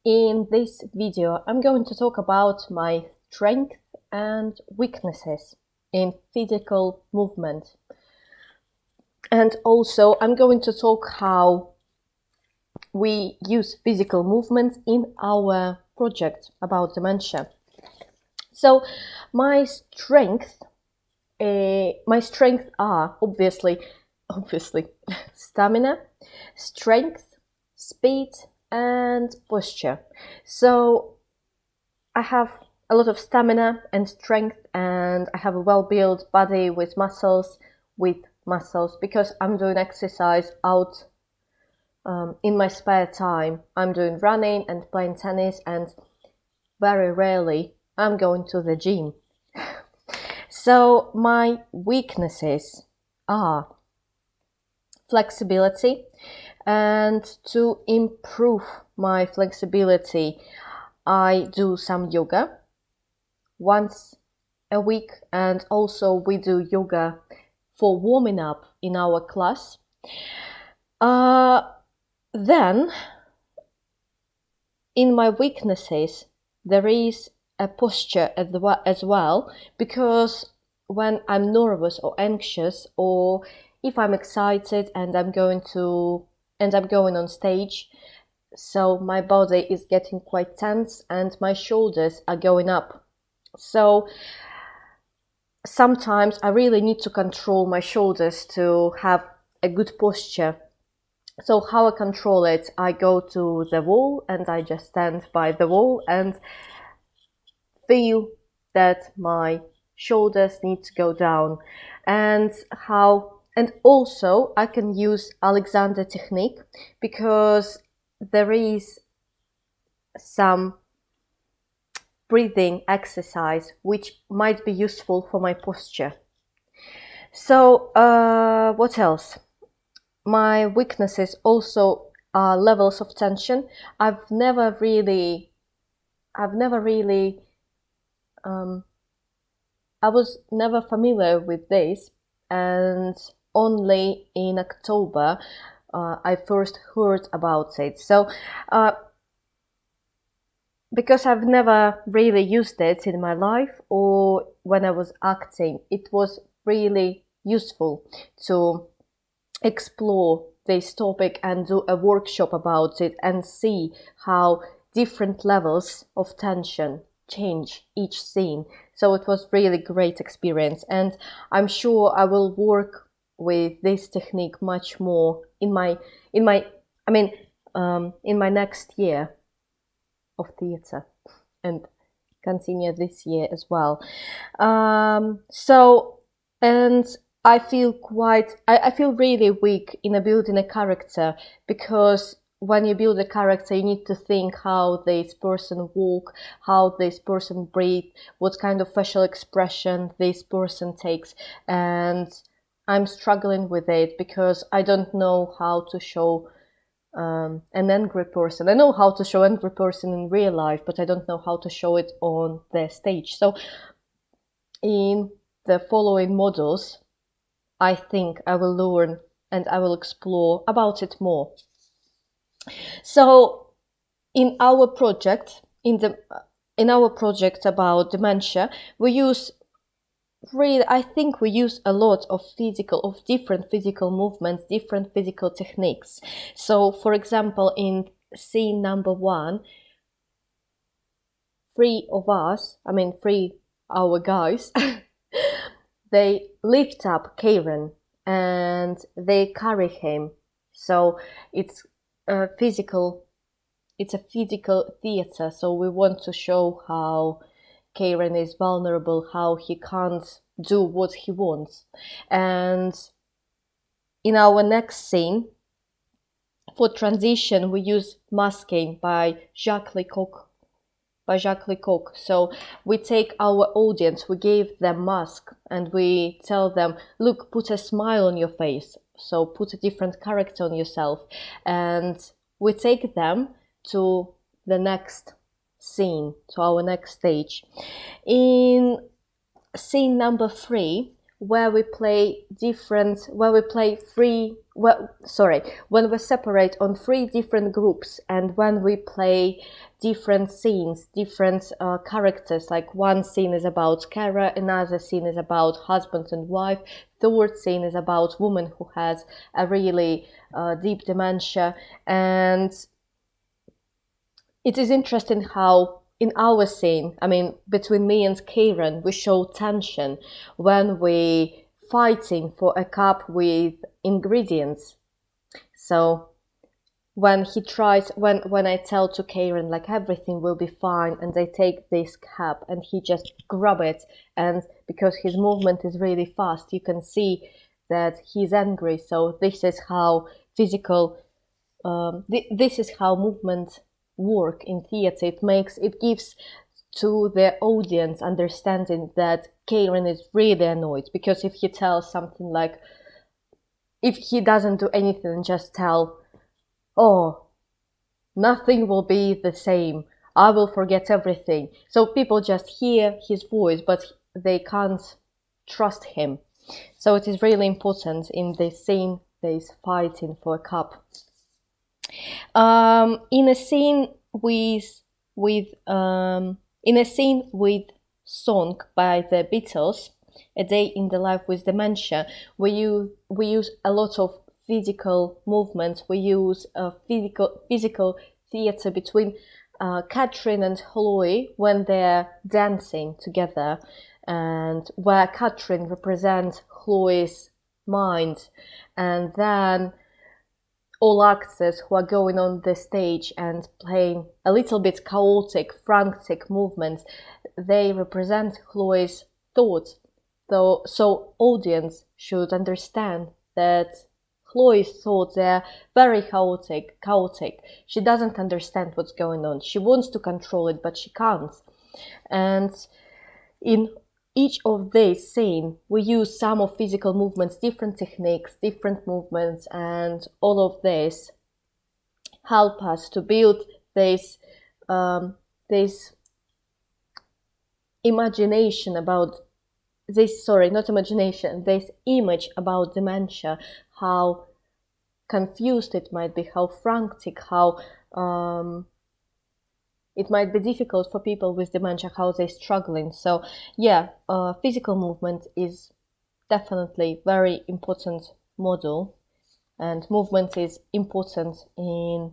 In this video, I'm going to talk about my strengths and weaknesses in physical movement. And also, I'm going to talk how we use physical movement in our project about dementia. So, my strengths are obviously stamina, strength, speed, and posture. So I have a lot of stamina and strength, and I have a well-built body with muscles, because I'm doing exercise out in my spare time. I'm doing running and playing tennis, and very rarely I'm going to the gym. So my weaknesses are flexibility, and to improve my flexibility, I do some yoga once a week, and also we do yoga for warming up in our class. Then, in my weaknesses, there is a posture as well, because when I'm nervous or anxious, or if I'm excited and I'm going on stage, so my body is getting quite tense and my shoulders are going up. So sometimes I really need to control my shoulders to have a good posture. So how I control it, I go to the wall and I just stand by the wall and feel that my shoulders need to go down. And also I can use Alexander technique, because there is some breathing exercise which might be useful for my posture. So what else? My weaknesses also are levels of tension. I was never familiar with this, and only in October I first heard about it. So because I've never really used it in my life or when I was acting, it was really useful to explore this topic and do a workshop about it and see how different levels of tension change each scene. So it was really great experience, and I'm sure I will work with this technique much more in my next year of theatre, and continue this year as well. And I feel really weak in building a character, because when you build a character, you need to think how this person walk, how this person breathe, what kind of facial expression this person takes, and I'm struggling with it because I don't know how to show an angry person. I know how to show angry person in real life, but I don't know how to show it on the stage. So in the following modules, I think I will learn and I will explore about it more. So in our project, about dementia, I think we use a lot of different physical movements, different physical techniques. So, for example, in scene number 1, our guys, they lift up Kieran and they carry him. So it's a physical theatre. So we want to show how Kieran is vulnerable, how he can't do what he wants. And in our next scene, for transition, we use Masking by Jacques Lecoq. So we take our audience, we give them mask, and we tell them, look, put a smile on your face. So put a different character on yourself. And we take them to the next scene, to our next stage. In scene number 3, where we play when we separate on three different groups, and when we play different scenes, different characters. Like one scene is about carer, another scene is about husband and wife, third scene is about woman who has a really deep dementia. And it is interesting how in our scene, I mean, between me and Kieran, we show tension when we fighting for a cup with ingredients. So when he tries, when I tell to Kieran like everything will be fine, and they take this cup and he just grab it, and because his movement is really fast, you can see that he's angry. So this is how physical, this is how movement work in theater. It gives to the audience understanding that Kieran is really annoyed, because if he tells something like, if he doesn't do anything, just tell, oh, nothing will be the same, I will forget everything. So people just hear his voice, but they can't trust him. So it is really important in this scene, there's fighting for a cup. In a scene with song by the Beatles, A Day in the Life with Dementia, we use a lot of physical movements. We use physical theater between Catherine and Chloe when they're dancing together, and where Catherine represents Chloe's mind, and then all actors who are going on the stage and playing a little bit chaotic, frantic movements, they represent Chloe's thoughts. So audience should understand that Chloe's thoughts are very chaotic. She doesn't understand what's going on. She wants to control it, but she can't. And in each of these scenes, we use some of physical movements, different techniques, different movements, and all of this help us to build this this imagination about this. Sorry, not imagination. This image about dementia, how confused it might be, how frantic, how it might be difficult for people with dementia, how they're struggling. So yeah, physical movement is definitely very important model, and movement is important in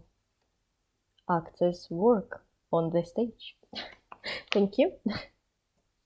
actors' work on the stage. Thank you.